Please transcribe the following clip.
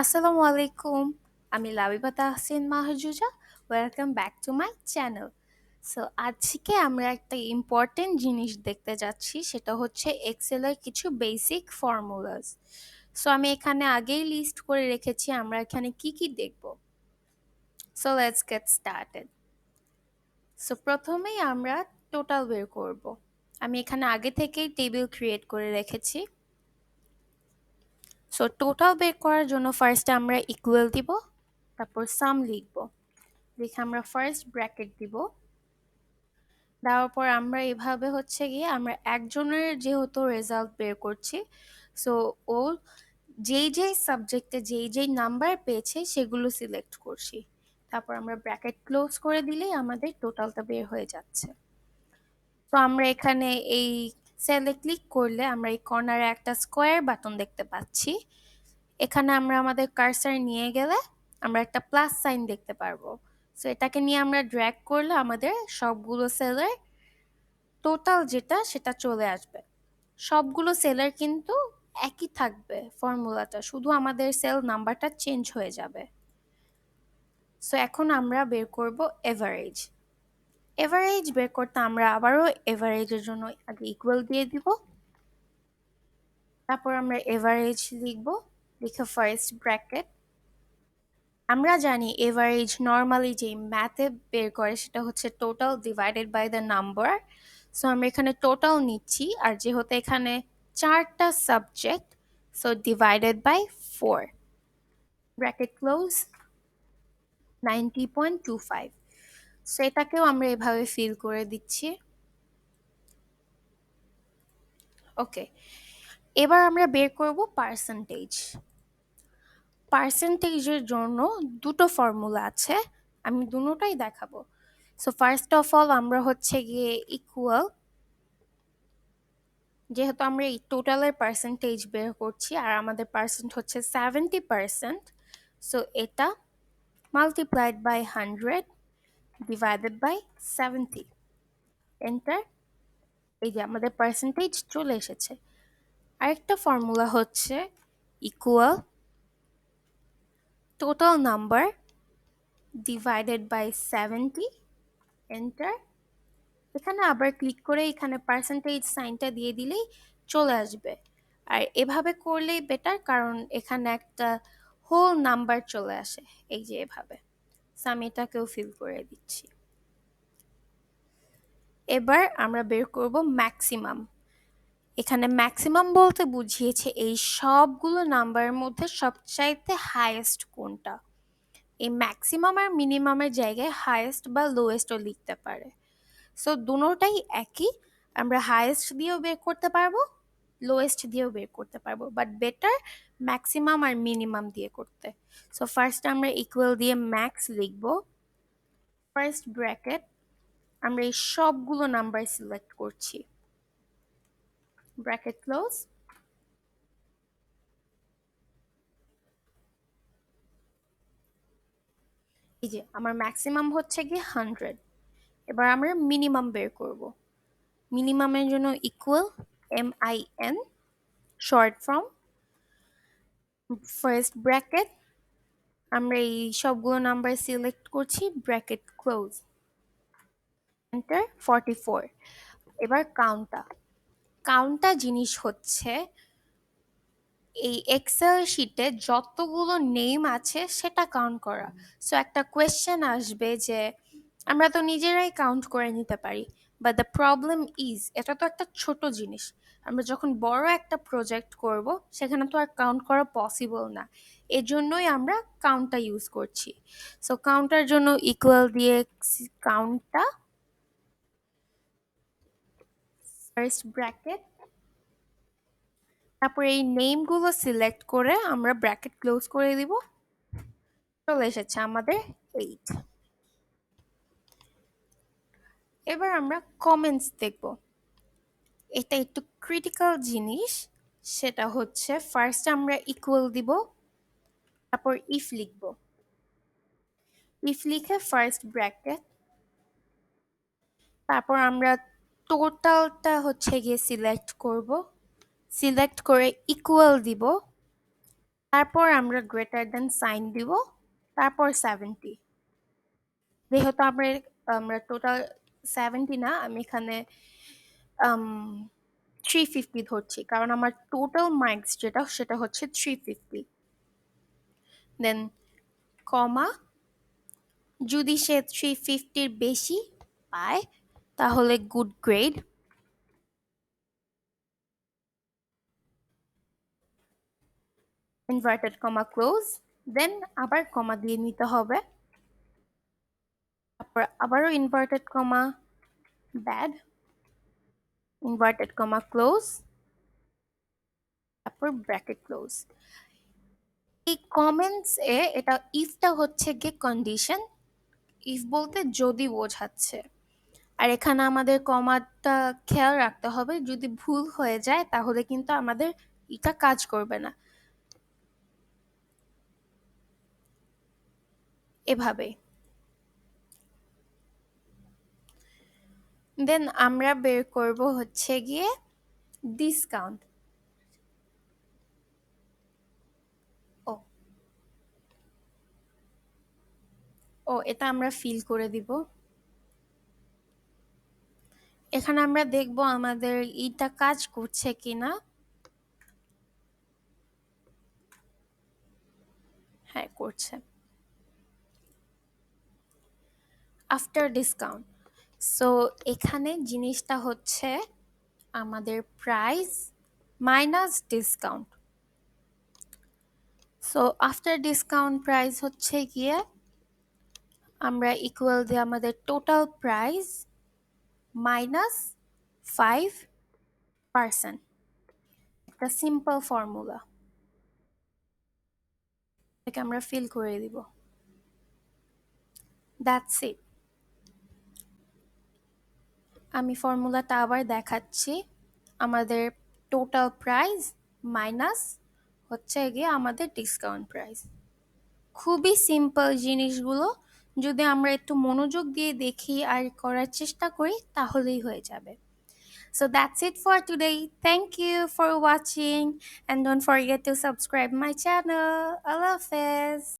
আসসালামু আলাইকুম। আমি Labiba Tahsin Mahjuza. Welcome back to my channel. So আজকে আমরা একটা ইম্পর্টেন্ট জিনিস দেখতে যাচ্ছি, সেটা হচ্ছে এক্সেলের কিছু বেসিক ফর্মুলাস। সো আমি এখানে আগেই লিস্ট করে রেখেছি আমরা এখানে কি কি দেখব। So let's get started. So প্রথমেই আমরা টোটাল বের করব। আমি এখানে আগে থেকেই টেবিল ক্রিয়েট করে রেখেছি। সো টোটাল বের করার জন্য ফার্স্টে আমরা ইকুয়াল দিব, তারপর সাম লিখব। লিখে আমরা ফার্স্ট ব্র্যাকেট দিব। দেওয়ার পর আমরা এভাবে হচ্ছে গিয়ে আমরা একজনের যেহেতু রেজাল্ট বের করছি, সো ও যেই যেই সাবজেক্টে যেই যেই নাম্বার পেয়েছে সেগুলো সিলেক্ট করছি। তারপর আমরা ব্র্যাকেট ক্লোজ করে দিলেই আমাদের টোটালটা বের হয়ে যাচ্ছে। তো আমরা এখানে এই সেলে ক্লিক করলে আমরা এই কর্নারে একটা স্কোয়ার বাটন দেখতে পাচ্ছি। এখানে আমরা আমাদের কার্সার নিয়ে গেলে আমরা একটা প্লাস সাইন দেখতে পারবো। সো এটাকে নিয়ে আমরা ড্র্যাগ করলে আমাদের সবগুলো সেলের টোটাল যেটা সেটা চলে আসবে। সবগুলো সেলের কিন্তু একই থাকবে ফর্মুলাটা, শুধু আমাদের সেল নাম্বারটা চেঞ্জ হয়ে যাবে। সো এখন আমরা বের করব এভারেজ। এভারেজ বের করতে আমরা আবারও এভারেজের জন্য আগে ইকুয়াল দিয়ে দিব। তারপর আমরা এভারেজ লিখব, লিখে ফার্স্ট ব্র্যাকেট। আমরা জানি এভারেজ নর্মালি যে ম্যাথে বের করে সেটা হচ্ছে total divided by the number. So আমরা এখানে টোটাল নিচ্ছি, আর যেহেতু এখানে চারটা subject, so divided by 4, bracket close, 90.25। So এটাকেও আমরা এভাবে ফিল করে দিচ্ছি। ওকে, এবার আমরা বের করব পার্সেন্টেজ। পার্সেন্টেজের জন্য দুটো ফর্মুলা আছে, আমি দুটোটাই দেখাবো। সো ফার্স্ট অফ অল আমরা হচ্ছে গিয়ে ইকুয়াল, যেহেতু আমরা এই টোটালের পার্সেন্টেজ বের করছি আর আমাদের পার্সেন্ট হচ্ছে 70%, সো এটা multiplied by 100 divided by 70, enter. এই যে আমাদের পার্সেন্টেজ চলে এসেছে। আরেকটা ফর্মুলা হচ্ছে equal total number divided by 70, enter. এখানে আবার ক্লিক করে এখানে পার্সেন্টেজ সাইনটা দিয়ে দিলেই চলে আসবে। আর এভাবে করলেই বেটার, কারণ এখানে একটা হোল নাম্বার চলে আসে, এই যে এভাবে। সো আমি এটাকেও ফিল করে দিচ্ছি। এবার আমরা বের করব ম্যাক্সিমাম। এখানে ম্যাক্সিমাম বলতে বুঝিয়েছে এই সবগুলো নাম্বারের মধ্যে সবচাইতে হাইয়েস্ট কোনটা। এই ম্যাক্সিমাম আর মিনিমামের জায়গায় হাইয়েস্ট বা লোয়েস্টও লিখতে পারে। সো দুটোটাই একই, আমরা হাইয়েস্ট দিয়েও বের করতে পারবো, লোয়েস্ট দিয়েও বের করতে পারবো, বাট বেটার ম্যাক্সিমাম আর মিনিমাম দিয়ে করতে। সো ফার্স্ট আমরা ইকুয়াল দিয়ে ম্যাক্স লিখবো, ফার্স্ট ব্র্যাকেট, আমরা এই সবগুলো নাম্বার সিলেক্ট করছি, ব্র্যাকেট ক্লোজ। এই যে আমার ম্যাক্সিমাম হচ্ছে গিয়ে 100। এবার আমরা মিনিমাম বের করব। মিনিমামের জন্য equal MIN, short form, first bracket, আমরা এই সবগুলো নাম্বার সিলেক্ট করছি, ব্র্যাকেট ক্লোজ, এন্টার, 44। এবার কাউন্টটা। কাউন্টটা জিনিস হচ্ছে এই এক্সেল শিটে যতগুলো নেম আছে সেটা কাউন্ট করা। সো একটা কোয়েশ্চেন আসবে যে আমরা তো নিজেরাই কাউন্ট করে নিতে পারি, বাট দ্য প্রবলেম ইজ এটা তো একটা ছোট জিনিস। আমরা যখন বড় একটা প্রজেক্ট করব সেখানে তো আর কাউন্ট করা পসিবল না, এজন্যই আমরা কাউন্টটা ইউজ করছি। সো কাউন্টার জন্য ইকুয়াল দিয়ে কাউন্টটা, ফার্স্ট ব্র্যাকেট, তারপর এই নেমগুলো সিলেক্ট করে আমরা ব্র্যাকেট ক্লোজ করে দিব, চলে এসেছে আমাদের 8। এবার আমরা কমেন্টস দেখব। এটা একটু ক্রিটিক্যাল জিনিস, সেটা হচ্ছে ফার্স্ট আমরা ইকুয়াল দিব, তারপর ইফ লিখব। ইফ লিখে ফার্স্ট ব্র্যাকেট, তারপর আমরা টোটালটা হচ্ছে গিয়ে সিলেক্ট করব, সিলেক্ট করে ইকুয়াল দিব, তারপর আমরা গ্রেটার দেন সাইন দিব, তারপর 70। যেহেতু আমরা আমরা টোটাল 70 না, আমি এখানে 350 ধরছি, কারণ আমার টোটাল মার্কস যেটা সেটা হচ্ছে 350। দেন কমা, যদি সে 350-র বেশি পায় তাহলে good grade, inverted comma close, then আবার কমা দিয়ে নিতে হবে, তারপর আবারও inverted comma, bad, inverted comma close, তারপর ব্র্যাকেট ক্লোজ। এই কমেন্টস এ এটা ইফটা হচ্ছে গিয়ে কন্ডিশন, ইফ বলতে যদি বোঝাচ্ছে। আর এখানে আমাদের কমাটা খেয়াল রাখতে হবে, যদি ভুল হয়ে যায় তাহলে কিন্তু আমাদের এটা কাজ করবে না, এভাবে। দেন আমরা বের করব হচ্ছে গিয়ে ডিসকাউন্ট। ও ও এটা আমরা ফিল করে দিব। এখানে আমরা দেখব আমাদের এটা কাজ করছে কিনা। হ্যাঁ, করছে। আফটার ডিসকাউন্ট, সো এখানে জিনিসটা হচ্ছে আমাদের price minus discount. So after discount price হচ্ছে গিয়ে আমরা ইকুয়াল দিয়ে আমাদের টোটাল প্রাইস মাইনাস 5%। একটা সিম্পল ফর্মুলা, এটাকে আমরা ফিল করে দিব। That's it. আমি ফর্মুলাটা আবার দেখাচ্ছি। আমাদের টোটাল প্রাইস মাইনাস হচ্ছে গিয়ে আমাদের ডিসকাউন্ট প্রাইস। খুবই সিম্পল জিনিসগুলো, যদি আমরা একটু মনোযোগ দিয়ে দেখি আর করার চেষ্টা করি তাহলেই হয়ে যাবে। So that's it for today. Thank you for watching and don't forget to subscribe my channel. Allah Hafiz.